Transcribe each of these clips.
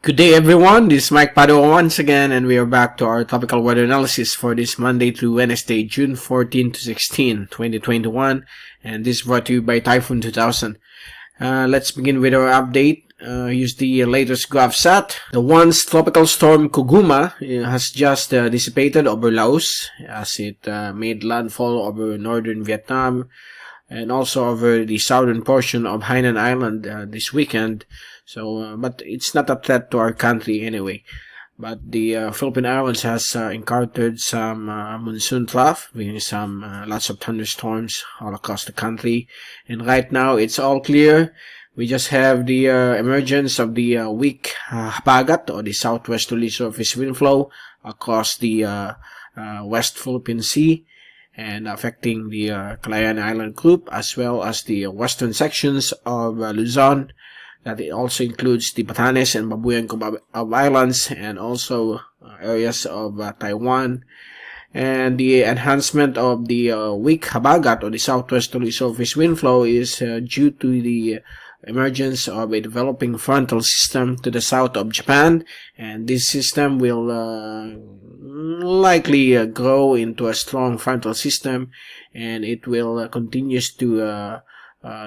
Good day everyone, this is Mike Padua once again, and we are back to our tropical weather analysis for this Monday through Wednesday, June 14 to 16, 2021, and this is brought to you by Typhoon 2000. Let's begin with our update. Use the latest graph set. The once tropical storm Koguma has just dissipated over Laos as it made landfall over northern Vietnam and also over the southern portion of Hainan Island this weekend. So, but it's not a threat to our country anyway. But the Philippine Islands has encountered some monsoon trough, with some lots of thunderstorms all across the country. And right now, it's all clear. We just have the emergence of the weak Habagat, or the southwesterly surface wind flow across the West Philippine Sea, and affecting the Calayan Island Group as well as the western sections of Luzon. That it also includes the Batanes and Babuyan Islands, and also areas of Taiwan. And the enhancement of the weak Habagat, or the southwesterly surface wind flow, is due to the emergence of a developing frontal system to the south of Japan, and this system will likely grow into a strong frontal system, and it will continues to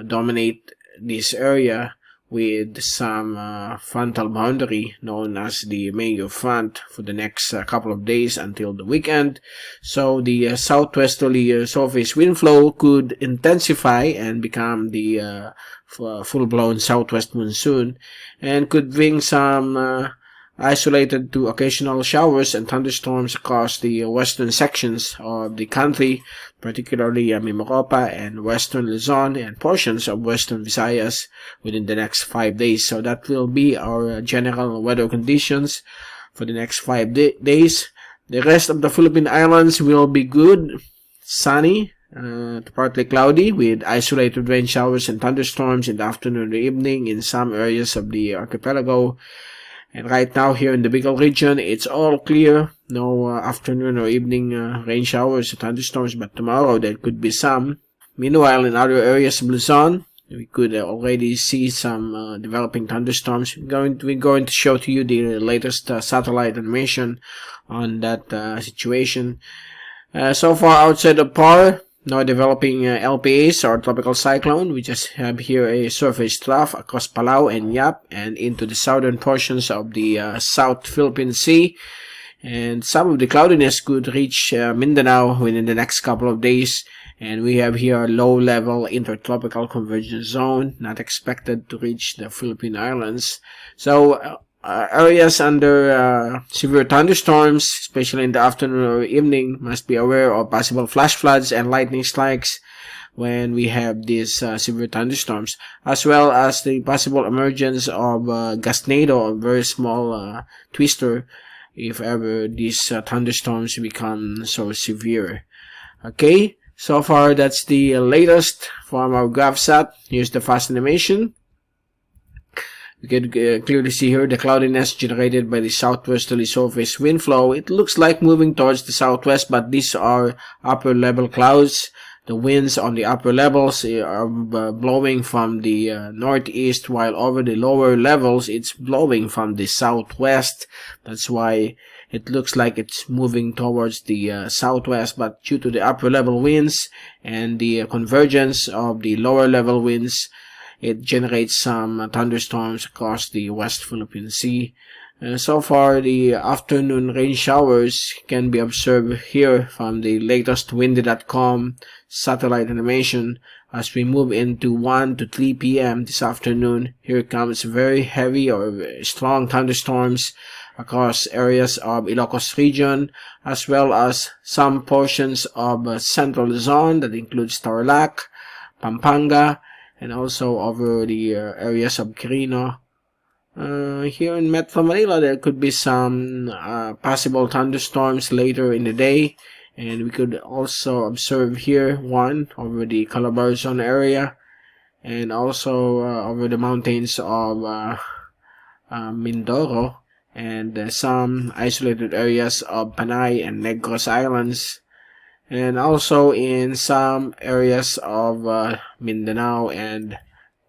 dominate this area with some frontal boundary known as the Mayo Front for the next couple of days until the weekend. So the southwesterly surface wind flow could intensify and become the full-blown southwest monsoon, and could bring some isolated to occasional showers and thunderstorms across the western sections of the country, particularly Mimaropa and Western Luzon and portions of Western Visayas within the next 5 days. So that will be our general weather conditions for the next 5 days. The rest of the Philippine Islands will be good, sunny, partly cloudy, with isolated rain showers and thunderstorms in the afternoon or evening in some areas of the archipelago. And right now here in the Bicol region, it's all clear. No afternoon or evening rain showers or thunderstorms, but tomorrow there could be some. Meanwhile, in other areas of Luzon, we could already see some developing thunderstorms. We're going to show to you the latest satellite animation on that situation. So far outside of PAR, no developing LPAs or tropical cyclone. We just have here a surface trough across Palau and Yap and into the southern portions of the South Philippine Sea. And some of the cloudiness could reach Mindanao within the next couple of days. And we have here a low-level intertropical convergence zone, not expected to reach the Philippine Islands. So areas under severe thunderstorms, especially in the afternoon or evening, must be aware of possible flash floods and lightning strikes when we have these severe thunderstorms, as well as the possible emergence of gasnado, a very small twister, if ever these thunderstorms become so severe. Okay, so far that's the latest from our graph set. Here's the fast animation. You can clearly see here the cloudiness generated by the southwesterly surface wind flow. It looks like moving towards the southwest, but these are upper level clouds. The winds on the upper levels are blowing from the northeast, while over the lower levels it's blowing from the southwest. That's why it looks like it's moving towards the southwest, but due to the upper level winds and the convergence of the lower level winds, it generates some thunderstorms across the West Philippine Sea. So far, the afternoon rain showers can be observed here from the latest windy.com satellite animation. As we move into 1 to 3 p.m. this afternoon, here comes very heavy or strong thunderstorms across areas of Ilocos region, as well as some portions of Central Luzon, that includes Tarlac, Pampanga, and also over the areas of Quirino. Here in Metro Manila, there could be some possible thunderstorms later in the day, and we could also observe here one over the Calabarzon area, and also over the mountains of Mindoro, and some isolated areas of Panay and Negros Islands, and also in some areas of Mindanao and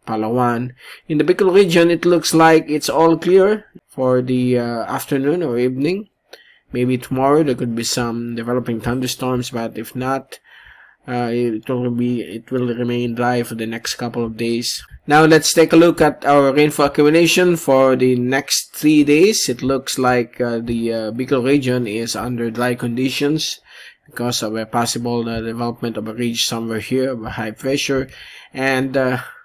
Palawan. In the Bicol region, it looks like it's all clear for the afternoon or evening. Maybe tomorrow there could be some developing thunderstorms, but if not, it will remain dry for the next couple of days. Now let's take a look at our rainfall accumulation for the next 3 days. It looks like the Bicol region is under dry conditions because of a possible development of a ridge somewhere here of a high pressure, and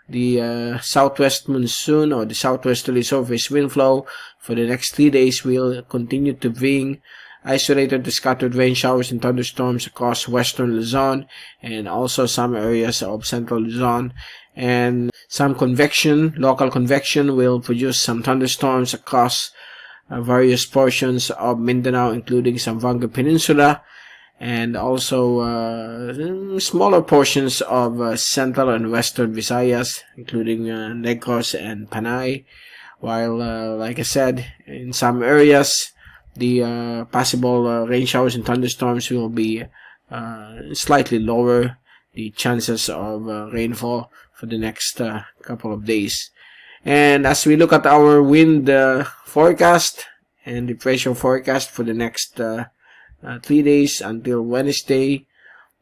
the southwest monsoon or the southwesterly surface wind flow for the next 3 days will continue to bring isolated to scattered rain showers and thunderstorms across western Luzon and also some areas of central Luzon, and some local convection will produce some thunderstorms across various portions of Mindanao, including Zamboanga Peninsula, and also smaller portions of central and western Visayas, including Negros and Panay, while like I said, in some areas the possible rain showers and thunderstorms will be slightly lower, the chances of rainfall for the next couple of days. And as we look at our wind forecast and the pressure forecast for the next 3 days until Wednesday,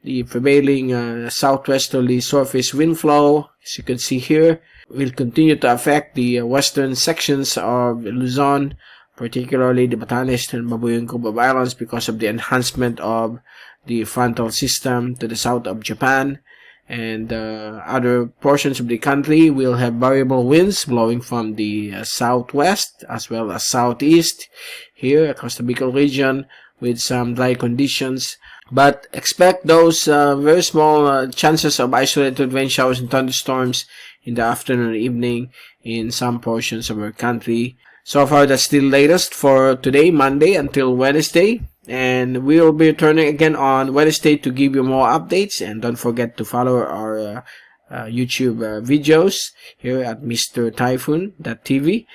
the prevailing southwesterly surface wind flow, as you can see here, will continue to affect the western sections of Luzon, particularly the Batanes and Babuyan Group of Islands, because of the enhancement of the frontal system to the south of Japan. And other portions of the country will have variable winds blowing from the southwest as well as southeast here across the Bicol region, with some dry conditions. But expect those very small chances of isolated rain showers and thunderstorms in the afternoon and evening in some portions of our country. So far, that's the latest for today, Monday, until Wednesday. And we will be returning again on Wednesday to give you more updates. And don't forget to follow our YouTube videos here at MrTyphoon.tv.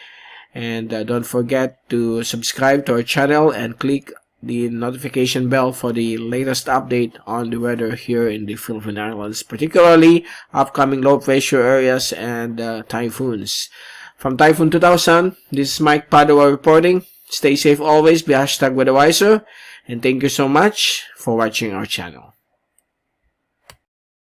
And don't forget to subscribe to our channel and click the notification bell for the latest update on the weather here in the Philippine Islands, particularly upcoming low pressure areas and typhoons. From Typhoon 2000, this is Mike Padua reporting. Stay safe always, be #weatherwiser, and thank you so much for watching our channel.